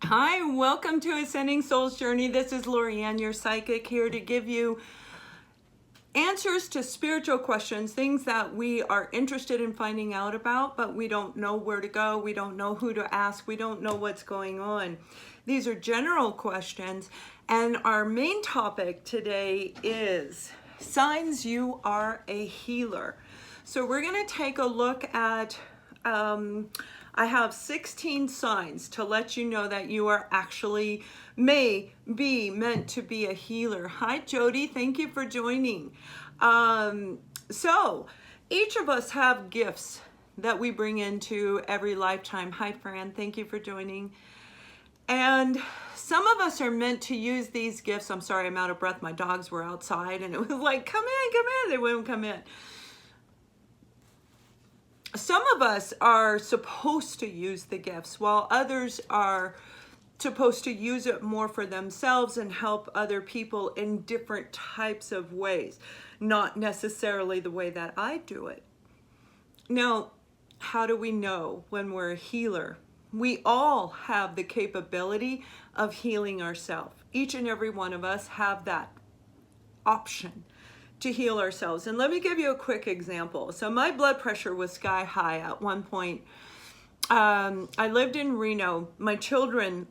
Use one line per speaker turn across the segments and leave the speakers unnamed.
Hi, welcome to Ascending Soul's Journey. This is Lorianne, your psychic, here to give you answers to spiritual questions, things that we are interested in finding out about, but we don't know where to go, we don't know who to ask, we don't know what's going on. These are general questions, and our main topic today is signs you are a healer. So we're going to take a look at I have 16 signs to let you know that you are actually may be meant to be a healer. Hi, Jody. Thank you for joining. So each of us have gifts that we bring into every lifetime. Hi, Fran. Thank you for joining. And some of us are meant to use these gifts. I'm sorry, I'm out of breath. My dogs were outside and it was like, come in. They wouldn't come in. Some of us are supposed to use the gifts while others are supposed to use it more for themselves and help other people in different types of ways, not necessarily the way that I do it. Now, how do we know when we're a healer? We all have the capability of healing ourselves. Each and every one of us have that option to heal ourselves. And let me give you a quick example. So my blood pressure was sky high at one point. I lived in Reno. My children,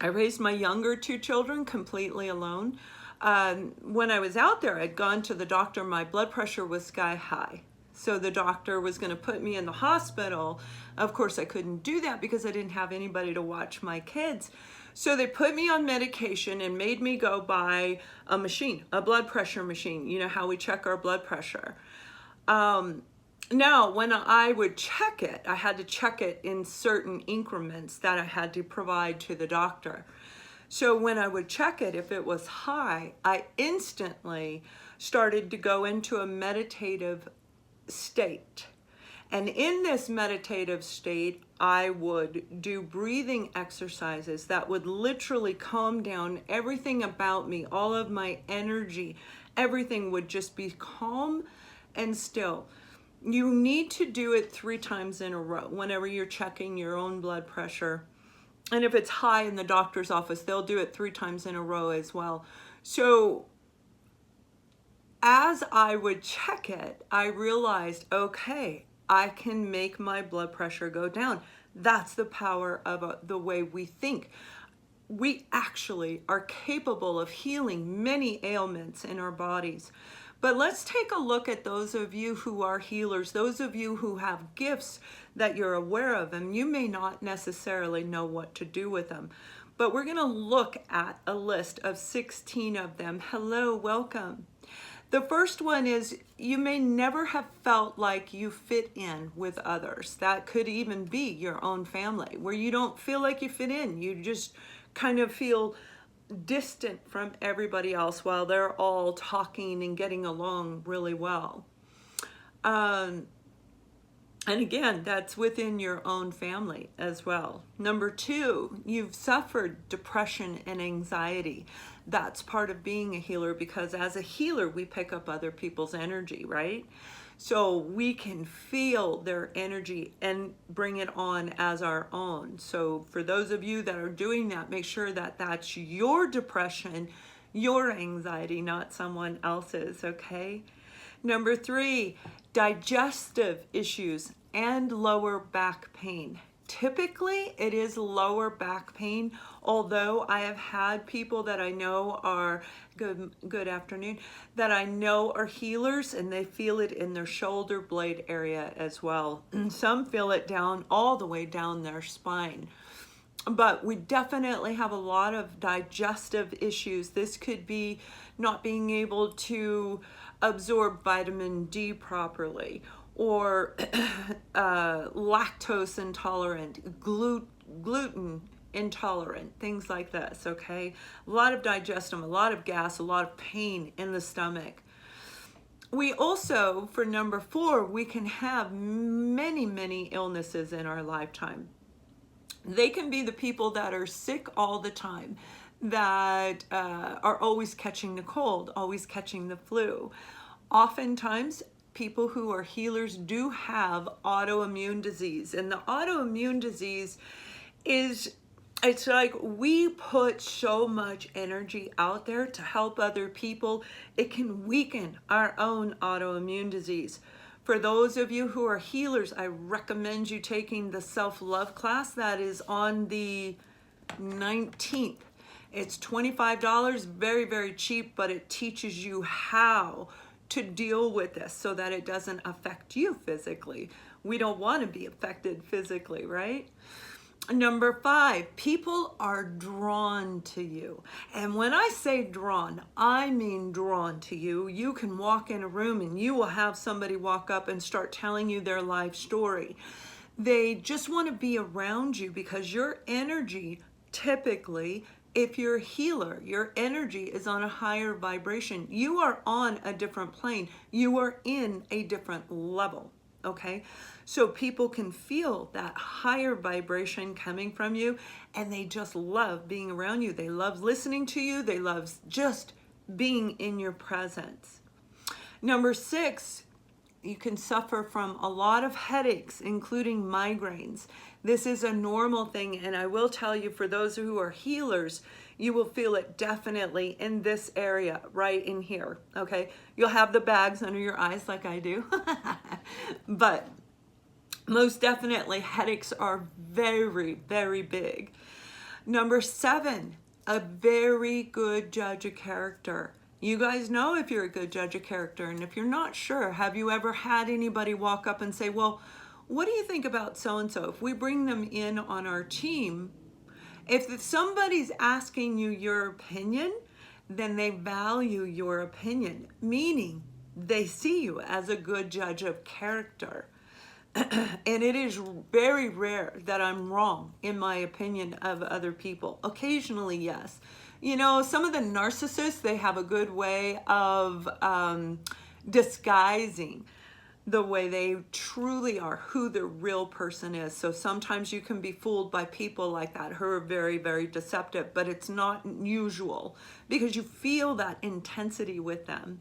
I raised my younger two children completely alone. When I was out there, I'd gone to the doctor. My blood pressure was sky high. So the doctor was going to put me in the hospital. Of course, I couldn't do that because I didn't have anybody to watch my kids. So they put me on medication and made me go buy a machine, a blood pressure machine. You know how we check our blood pressure. Now, when I would check it, I had to check it in certain increments that I had to provide to the doctor. So when I would check it, if it was high, I instantly started to go into a meditative state. And in this meditative state, I would do breathing exercises that would literally calm down everything about me, all of my energy, everything would just be calm and still. You need to do it 3 times in a row whenever you're checking your own blood pressure. And if it's high in the doctor's office, they'll do it 3 times in a row as well. So as I would check it, I realized, okay, I can make my blood pressure go down. That's the power of the way we think. We actually are capable of healing many ailments in our bodies. But let's take a look at those of you who are healers, those of you who have gifts that you're aware of, and you may not necessarily know what to do with them. But we're going to look at a list of 16 of them. Hello, welcome. The first one is you may never have felt like you fit in with others. That could even be your own family, where you don't feel like you fit in. You just kind of feel distant from everybody else while they're all talking and getting along really well. And again, that's within your own family as well. Number 2, you've suffered depression and anxiety. That's part of being a healer, because as a healer, we pick up other people's energy, right? So we can feel their energy and bring it on as our own. So for those of you that are doing that, make sure that that's your depression, your anxiety, not someone else's, okay? Number 3, digestive issues and lower back pain. Typically, it is lower back pain, although I have had people that I know are, good afternoon, that I know are healers, and they feel it in their shoulder blade area as well. And some feel it down, all the way down their spine. But we definitely have a lot of digestive issues. This could be not being able to absorb vitamin D properly, or lactose intolerant, gluten intolerant, things like this, okay? A lot of digestion, a lot of gas, a lot of pain in the stomach. We also, for number 4, we can have many illnesses in our lifetime. They can be the people that are sick all the time, that are always catching the cold, always catching the flu. Oftentimes, people who are healers do have autoimmune disease, and the autoimmune disease is It's like we put so much energy out there to help other people, it can weaken our own autoimmune disease. For those of you who are healers, I recommend you taking the self-love class that is on the 19th. It's $25, very, very cheap, but it teaches you how to deal with this so that it doesn't affect you physically. We don't want to be affected physically, right? Number 5, people are drawn to you. And when I say drawn, I mean drawn to you. You can walk in a room and you will have somebody walk up and start telling you their life story. They just want to be around you because your energy, typically, if you're a healer, your energy is on a higher vibration. You are on a different plane. You are in a different level, okay? So people can feel that higher vibration coming from you, and they just love being around you. They love listening to you. They love just being in your presence. Number 6, you can suffer from a lot of headaches, including migraines. This is a normal thing, and I will tell you, for those who are healers, you will feel it definitely in this area, right in here, okay? You'll have the bags under your eyes like I do, but most definitely headaches are very, very big. Number 7, a very good judge of character. You guys know if you're a good judge of character, and if you're not sure, have you ever had anybody walk up and say, well, what do you think about so-and-so? If we bring them in on our team, if somebody's asking you your opinion, then they value your opinion, meaning they see you as a good judge of character. And it is very rare that I'm wrong in my opinion of other people. Occasionally, yes. You know, some of the narcissists, they have a good way of disguising the way they truly are, who the real person is. So sometimes you can be fooled by people like that who are very, very deceptive, but it's not usual because you feel that intensity with them.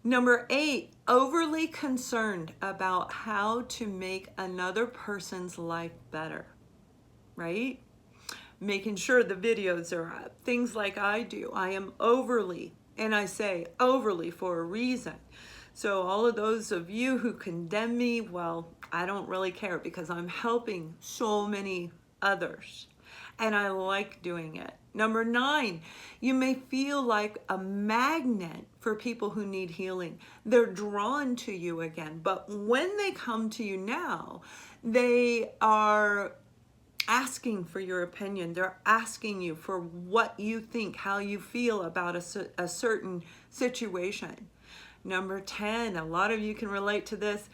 Number 8, overly concerned about how to make another person's life better, right? Making sure the videos are up, things like I do. I am overly, and I say overly for a reason. So all of those of you who condemn me, well, I don't really care because I'm helping so many others, and I like doing it. Number 9, you may feel like a magnet for people who need healing. They're drawn to you again, but when they come to you now, they are asking for your opinion. They're asking you for what you think, how you feel about a certain situation. Number 10, a lot of you can relate to this.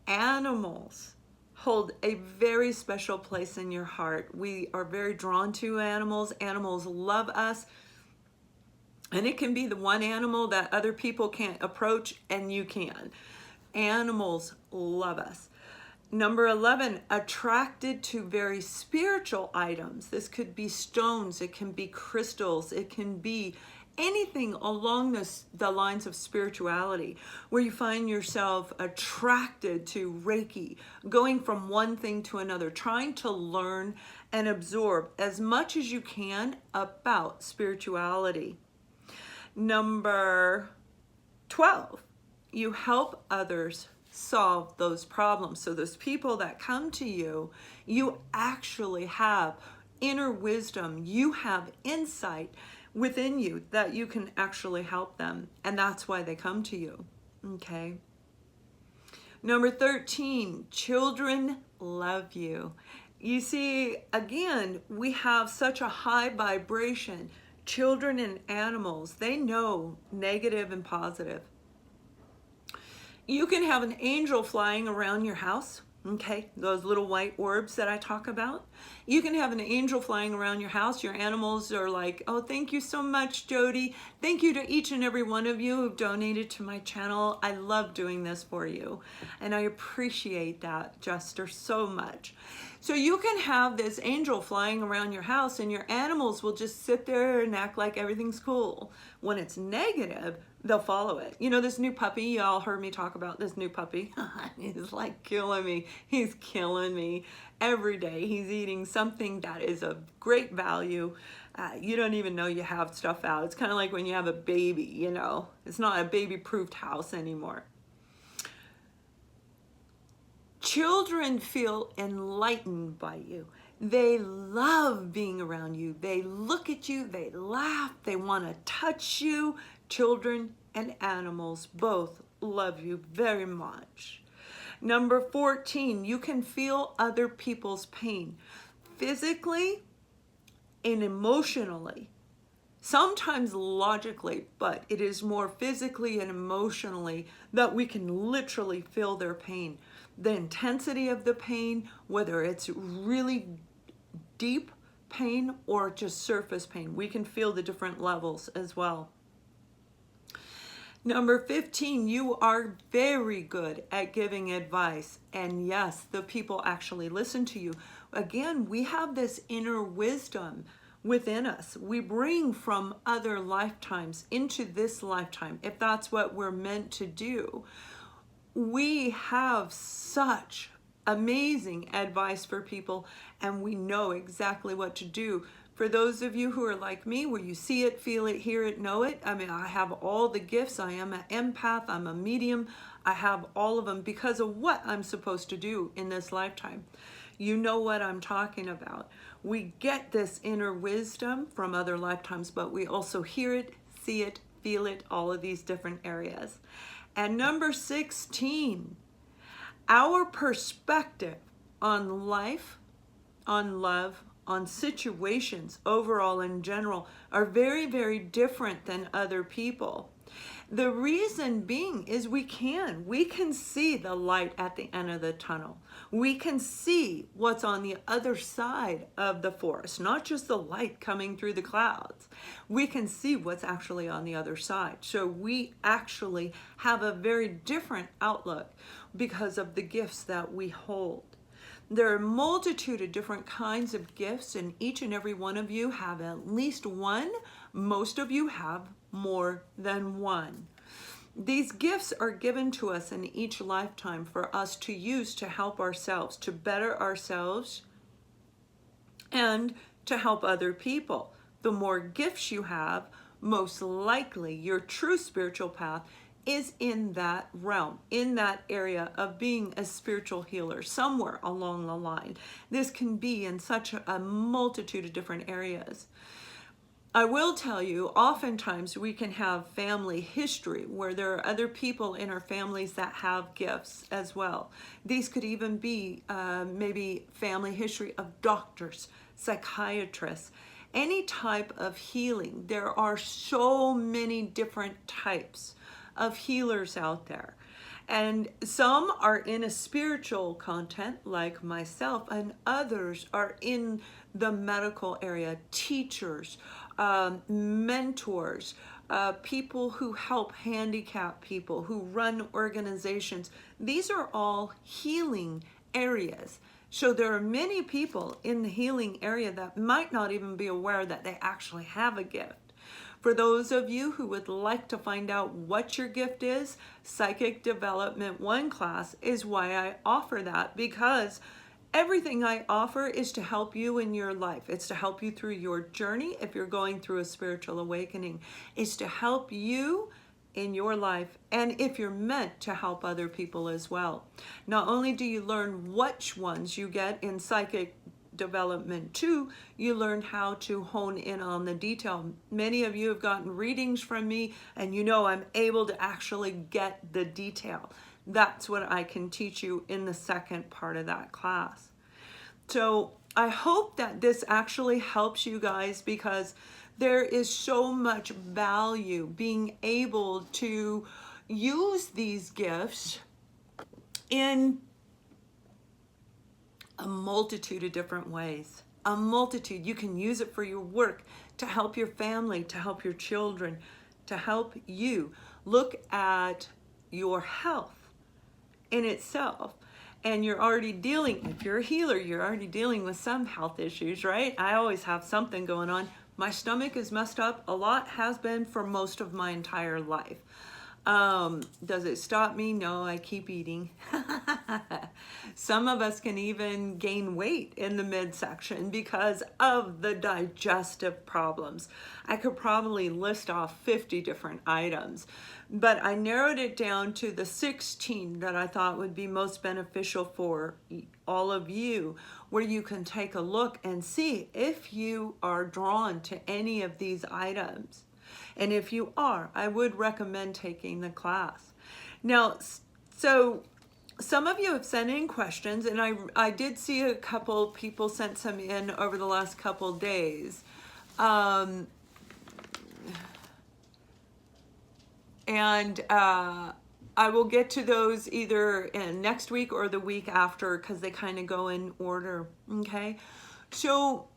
Animals hold a very special place in your heart. We are very drawn to animals. Animals love us. And it can be the one animal that other people can't approach and you can. Animals love us. Number 11, attracted to very spiritual items. This could be stones, it can be crystals, it can be anything along the lines of spirituality, where you find yourself attracted to Reiki, going from one thing to another, trying to learn and absorb as much as you can about spirituality. Number 12, you help others solve those problems. So those people that come to you, you actually have inner wisdom, you have insight within you that you can actually help them, and that's why they come to you, okay? Number 13, children love you. You see, again, we have such a high vibration. Children and animals, they know negative and positive. You can have an angel flying around your house, okay? Those little white orbs that I talk about. You can have an angel flying around your house. Your animals are like, oh, thank you so much, Jody. Thank you to each and every one of you who've donated to my channel. I love doing this for you. And I appreciate that, Jester, so much. So you can have this angel flying around your house and your animals will just sit there and act like everything's cool. When it's negative, they'll follow it. You know, this new puppy, y'all heard me talk about this new puppy. He's like killing me. He's killing me every day. He's eating something that is of great value. You don't even know you have stuff out. It's kind of like when you have a baby, you know. It's not a baby-proofed house anymore. Children feel enlightened by you. They love being around you. They look at you, they laugh, they want to touch you. Children and animals both love you very much. Number 14, you can feel other people's pain physically and emotionally. Sometimes logically, but it is more physically and emotionally that we can literally feel their pain. The intensity of the pain, whether it's really deep pain or just surface pain, we can feel the different levels as well. Number 15, you are very good at giving advice. And yes, the people actually listen to you. Again, we have this inner wisdom within us. We bring from other lifetimes into this lifetime, if that's what we're meant to do. We have such amazing advice for people, and we know exactly what to do. For those of you who are like me, where you see it, feel it, hear it, know it, I mean, I have all the gifts. I am an empath, I'm a medium. I have all of them because of what I'm supposed to do in this lifetime. You know what I'm talking about. We get this inner wisdom from other lifetimes, but we also hear it, see it, feel it, all of these different areas. And number 16, our perspective on life, on love, on situations overall in general are very, very different than other people. The reason being is we can see the light at the end of the tunnel. We can see what's on the other side of the forest, not just the light coming through the clouds. We can see what's actually on the other side. So we actually have a very different outlook because of the gifts that we hold. There are a multitude of different kinds of gifts, and each and every one of you have at least one. Most of you have more than one. These gifts are given to us in each lifetime for us to use to help ourselves, to better ourselves, and to help other people. The more gifts you have, most likely your true spiritual path is in that realm, in that area of being a spiritual healer, somewhere along the line. This can be in such a multitude of different areas. I will tell you, oftentimes we can have family history where there are other people in our families that have gifts as well. These could even be maybe family history of doctors, psychiatrists, any type of healing. There are so many different types of healers out there. And some are in a spiritual content like myself, and others are in the medical area, teachers, mentors, people who help handicapped people, who run organizations. These are all healing areas. So there are many people in the healing area that might not even be aware that they actually have a gift. For those of you who would like to find out what your gift is, Psychic Development 1 class is why I offer that, because everything I offer is to help you in your life. It's to help you through your journey if you're going through a spiritual awakening. It's to help you in your life, and if you're meant to help other people as well. Not only do you learn which ones you get in Psychic Development 2, you learn how to hone in on the detail. Many of you have gotten readings from me, and you know I'm able to actually get the detail. That's what I can teach you in the second part of that class. So I hope that this actually helps you guys, because there is so much value being able to use these gifts in a multitude of different ways. A multitude. You can use it for your work, to help your family, to help your children, to help you. Look at your health in itself. And you're already dealing, if you're a healer, you're already dealing with some health issues, right? I always have something going on. My stomach is messed up a lot, has been for most of my entire life. Does it stop me? No, I keep eating. Some of us can even gain weight in the midsection because of the digestive problems. I could probably list off 50 different items, but I narrowed it down to the 16 that I thought would be most beneficial for all of you, where you can take a look and see if you are drawn to any of these items. And if you are, I would recommend taking the class. Now, so some of you have sent in questions, and I did see a couple people sent some in over the last couple days. I will get to those either in next week or the week after, because they kind of go in order, okay? So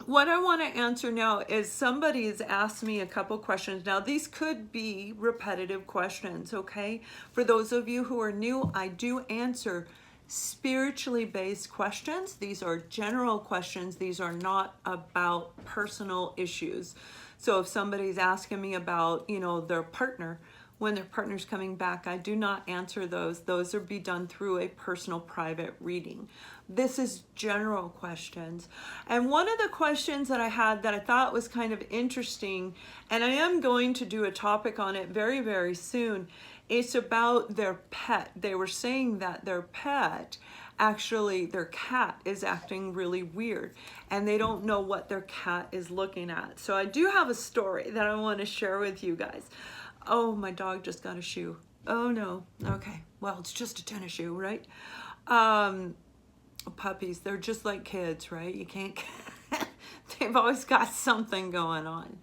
what I want to answer now is somebody has asked me a couple questions. Now, these could be repetitive questions, okay? For those of you who are new, I do answer spiritually based questions. These are general questions. These are not about personal issues. So if somebody's asking me about, you know, their partner, when their partner's coming back, I do not answer those. Those are be done through a personal private reading. This is general questions. And one of the questions that I had that I thought was kind of interesting, and I am going to do a topic on it very, very soon, it's about their pet. They were saying that their pet, actually their cat, is acting really weird and they don't know what their cat is looking at. So I do have a story that I want to share with you guys. Oh, my dog just got a shoe. Oh no. Okay. Well, it's just a tennis shoe, right? Puppies, they're just like kids, right? You can't, they've always got something going on.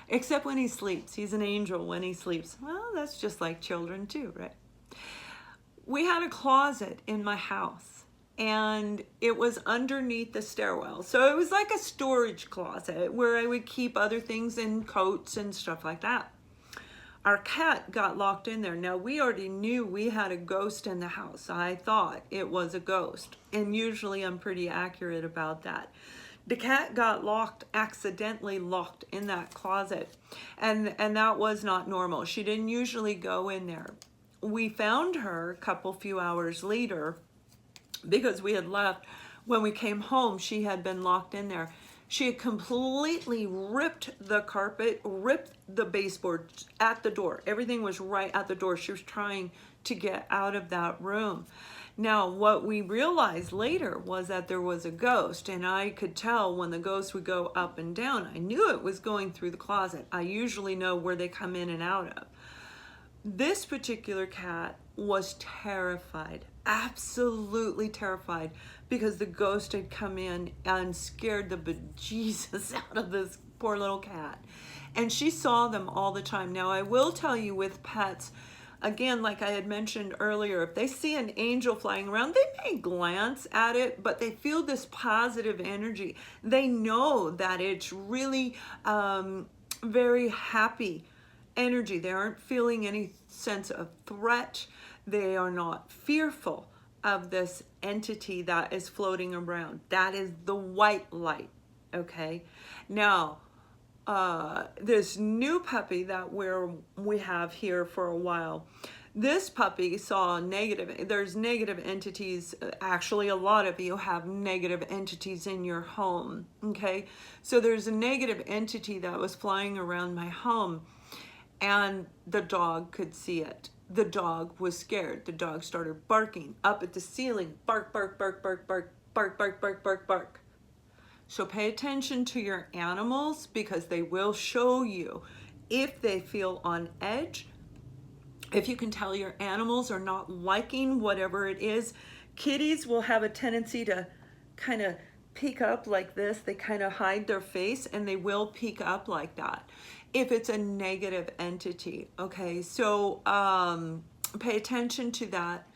Except when he sleeps. He's an angel when he sleeps. Well, that's just like children too, right? We had a closet in my house, and it was underneath the stairwell. So it was like a storage closet where I would keep other things and coats and stuff like that. Our cat got locked in there. Now, we already knew we had a ghost in the house. I thought it was a ghost, and usually I'm pretty accurate about that. The cat got accidentally locked in that closet, and that was not normal. She didn't usually go in there. We found her a few hours later because we had left. When we came home, she had been locked in there. She had completely ripped the carpet, ripped the baseboard at the door. Everything was right at the door. She was trying to get out of that room. Now, what we realized later was that there was a ghost, and I could tell when the ghost would go up and down. I knew it was going through the closet. I usually know where they come in and out of. This particular cat was terrified, absolutely terrified, because the ghost had come in and scared the bejesus out of this poor little cat. And she saw them all the time. Now, I will tell you, with pets, again, like I had mentioned earlier, if they see an angel flying around, they may glance at it, but they feel this positive energy. They know that it's really very happy energy. They aren't feeling any sense of threat. They are not fearful of this entity that is floating around. That is the white light, okay? Now, this new puppy that we have here for a while, this puppy saw there's negative entities. Actually, a lot of you have negative entities in your home, okay? So there's a negative entity that was flying around my home, and the dog could see it. The dog was scared. The dog started barking up at the ceiling. Bark, bark, bark, bark, bark, bark, bark, bark, bark, bark. So pay attention to your animals, because they will show you if they feel on edge. If you can tell your animals are not liking whatever it is. Kitties will have a tendency to kind of peek up like this. They kind of hide their face, and they will peek up like that if it's a negative entity, okay? So pay attention to that.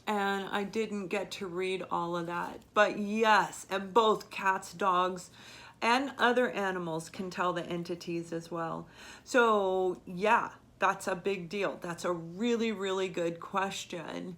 And I didn't get to read all of that, but yes, and both cats, dogs, and other animals can tell the entities as well. So yeah, that's a big deal. That's a really, really good question.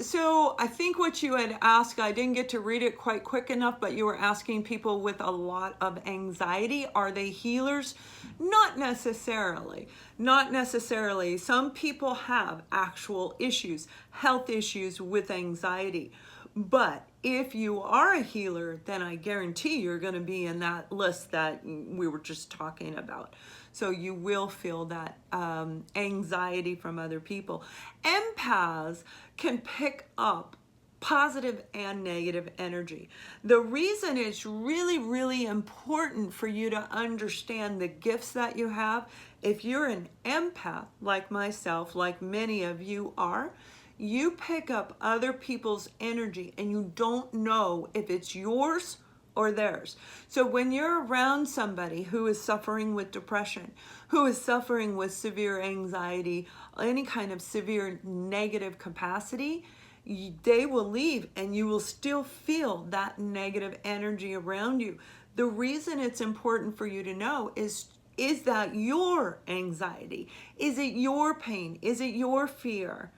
So I think what you had asked, I didn't get to read it quite quick enough, but you were asking people with a lot of anxiety, are they healers? Not necessarily. Not necessarily. Some people have actual issues, health issues with anxiety. But if you are a healer, then I guarantee you're going to be in that list that we were just talking about. So you will feel that anxiety from other people. Empaths can pick up positive and negative energy. The reason it's really, really important for you to understand the gifts that you have, if you're an empath like myself, like many of you are, you pick up other people's energy and you don't know if it's yours or theirs. So when you're around somebody who is suffering with depression, who is suffering with severe anxiety, any kind of severe negative capacity, they will leave and you will still feel that negative energy around you. The reason it's important for you to know is that your anxiety? Is it your pain? Is it your fear?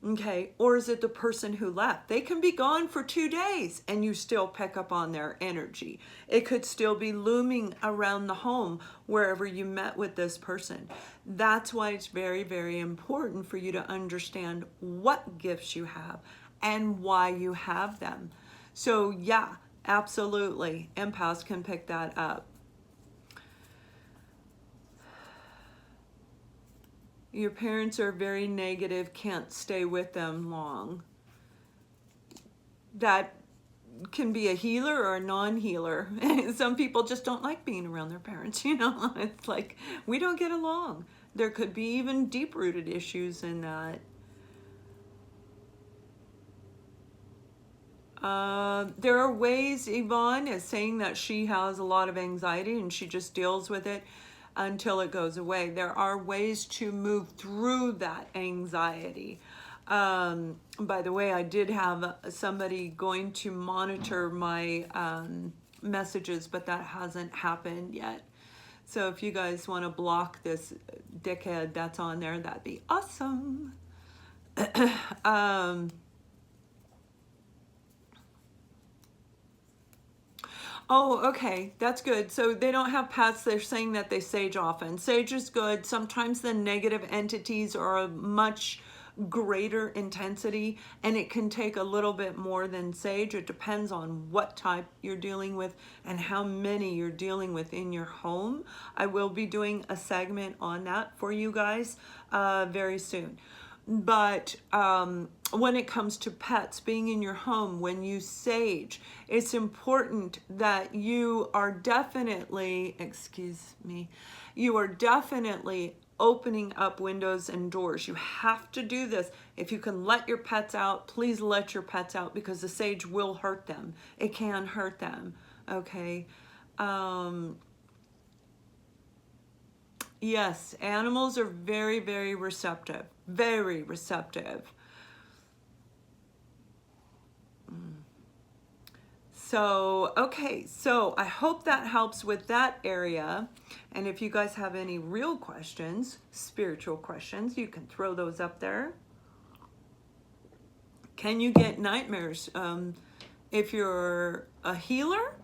Okay, or is it the person who left? They can be gone for 2 days and you still pick up on their energy. It could still be looming around the home wherever you met with this person. That's why it's very, very important for you to understand what gifts you have and why you have them. So yeah, absolutely, empaths can pick that up. Your parents are very negative, can't stay with them long. That can be a healer or a non-healer. Some people just don't like being around their parents, you know. It's like, we don't get along. There could be even deep-rooted issues in that. There are ways, Yvonne is saying that she has a lot of anxiety and she just deals with it until it goes away. There are ways to move through that anxiety. By the way, I did have somebody going to monitor my messages, but that hasn't happened yet. So if you guys want to block this dickhead that's on there, that'd be awesome. Oh, okay, that's good. So they don't have pets. They're saying that they sage often. Sage is good. Sometimes the negative entities are a much greater intensity and it can take a little bit more than sage. It depends on what type you're dealing with and how many you're dealing with in your home. I will be doing a segment on that for you guys very soon. But when it comes to pets being in your home, when you sage, it's important that you are definitely, you are definitely opening up windows and doors. You have to do this. If you can let your pets out, please let your pets out because the sage will hurt them. It can hurt them, okay? Yes, animals are very, very receptive. Very receptive. So, okay, so I hope that helps with that area. And if you guys have any real questions, spiritual questions, you can throw those up there. Can you get nightmares if you're a healer?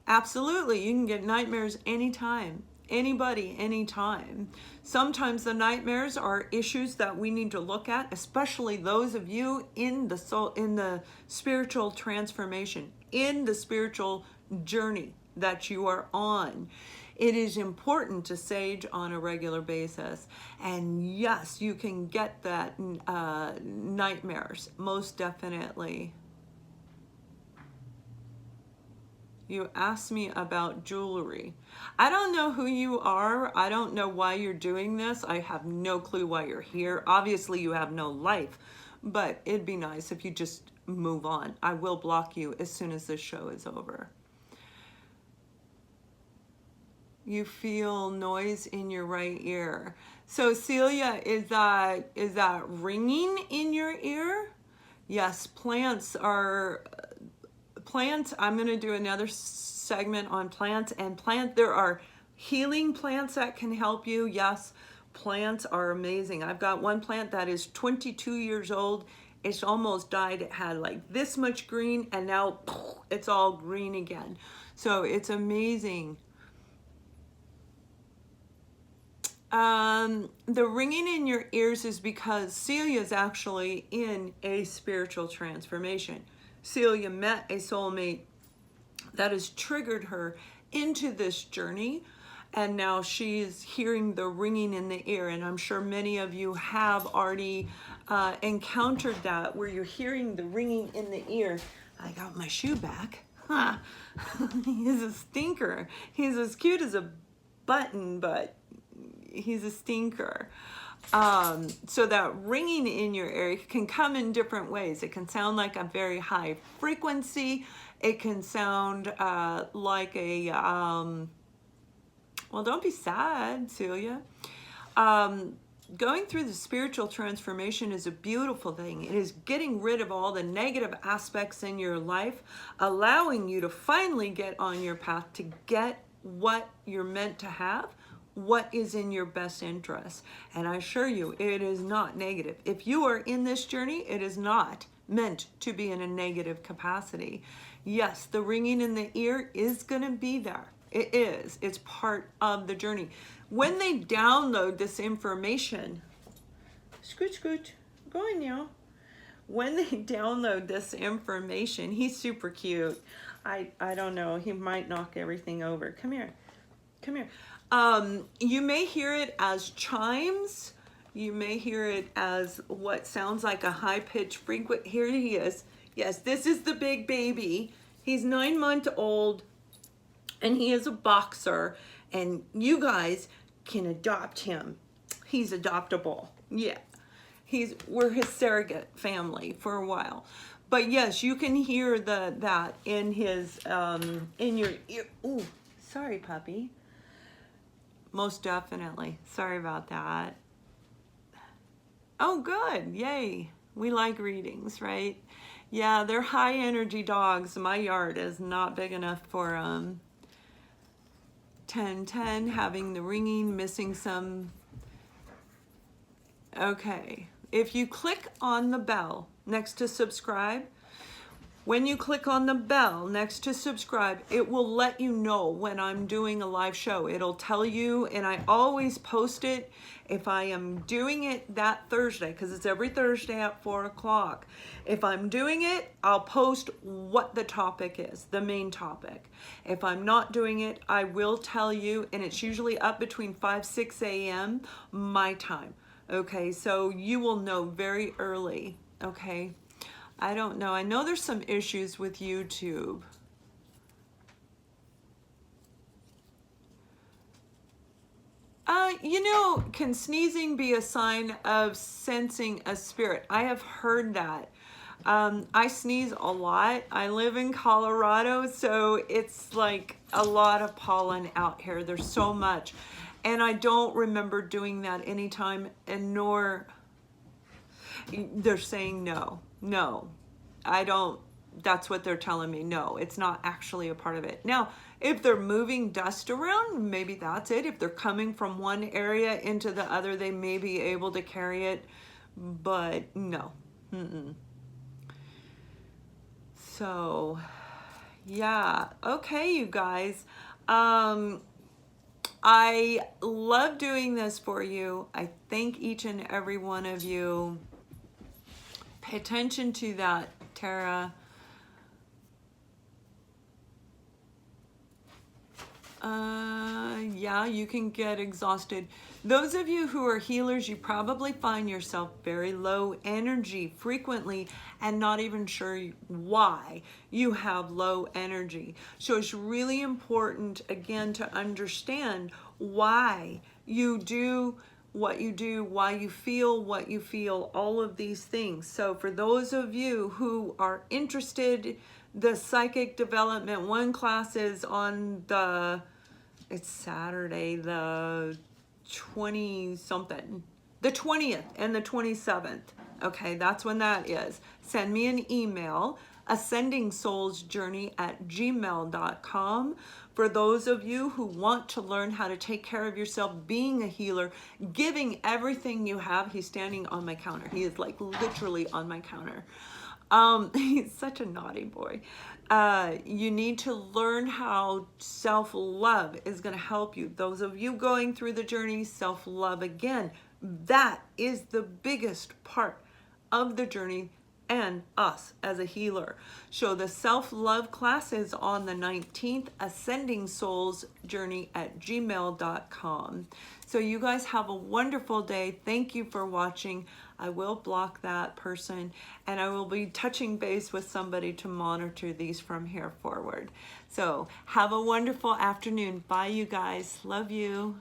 Absolutely, you can get nightmares anytime. Anybody, anytime. Sometimes the nightmares are issues that we need to look at, especially those of you in the soul, in the spiritual transformation, in the spiritual journey that you are on. It is important to sage on a regular basis. And yes, you can get that nightmares, most definitely. You asked me about jewelry. I don't know who you are. I don't know why you're doing this. I have no clue why you're here. Obviously, you have no life, but it'd be nice if you just move on. I will block you as soon as this show is over. You feel noise in your right ear. So Celia, is that ringing in your ear? Yes, plants, I'm going to do another segment on plants and there are healing plants that can help you. Yes, plants are amazing. I've got one plant that is 22 years old it's almost died. It had like this much green, and now it's all green again. So it's amazing. The ringing in your ears is because Celia is actually in a spiritual transformation. Celia met a soulmate that has triggered her into this journey, and now she's hearing the ringing in the ear. And I'm sure many of you have already encountered that, where you're hearing the ringing in the ear. I got my shoe back. Huh. He's a stinker. He's as cute as a button, but he's a stinker. So that ringing in your ear can come in different ways. It can sound like a very high frequency. It can sound like a, well, don't be sad, Celia. Going through the spiritual transformation is a beautiful thing. It is getting rid of all the negative aspects in your life, allowing you to finally get on your path to get what you're meant to have, what is in your best interest. And I assure you, it is not negative. If you are in this journey, it is not meant to be in a negative capacity. Yes, the ringing in the ear is going to be there. It is. It's part of the journey. When they download this information, scoot, scoot, go on now. When they download this information, he's super cute. I don't know. He might knock everything over. Come here. Come here. You may hear it as chimes. You may hear it as what sounds like a high-pitched frequency. Here he is. Yes, this is the big baby. He's 9 months old, and he is a boxer, and you guys can adopt him. He's adoptable. Yeah. We're his surrogate family for a while. But yes, you can hear that in his in your ear. Ooh, sorry, puppy. Most definitely. Sorry about that. Oh, good. Yay. We like readings, right? Yeah, they're high energy dogs. My yard is not big enough for 1010, having the ringing, missing some. Okay. If you click on the bell next to subscribe, when you click on the bell next to subscribe, it will let you know when I'm doing a live show. It'll tell you, and I always post it if I am doing it that Thursday, because it's every Thursday at 4 o'clock. If I'm doing it, I'll post what the topic is, the main topic. If I'm not doing it, I will tell you, and it's usually up between 5, 6 a.m. my time. Okay, so you will know very early, okay? I don't know. I know there's some issues with YouTube. You know, can sneezing be a sign of sensing a spirit? I have heard that. I sneeze a lot. I live in Colorado, so it's like a lot of pollen out here. There's so much. And I don't remember doing that anytime, and nor they're saying no. No, I don't. That's what they're telling me. No, it's not actually a part of it. Now, if they're moving dust around, maybe that's it. If they're coming from one area into the other, they may be able to carry it, but no. So, yeah. Okay, you guys. I love doing this for you. I thank each and every one of you. Pay attention to that, Tara. Yeah, you can get exhausted. Those of you who are healers, you probably find yourself very low energy frequently and not even sure why you have low energy. So it's really important, again, to understand why you do what you do, why you feel what you feel, all of these things. So for those of you who are interested, the Psychic Development 1 class is on it's Saturday, the 20-something, the 20th and the 27th. Okay, that's when that is. Send me an email, ascendingsoulsjourney@gmail.com, For those of you who want to learn how to take care of yourself, being a healer, giving everything you have, he's standing on my counter. He is like literally on my counter. He's such a naughty boy. You need to learn how self-love is going to help you. Those of you going through the journey, self-love again, that is the biggest part of the journey and us as a healer. So the self-love class is on the 19th, Ascending Souls Journey at gmail.com. So you guys have a wonderful day. Thank you for watching. I will block that person, and I will be touching base with somebody to monitor these from here forward. So have a wonderful afternoon. Bye, you guys. Love you.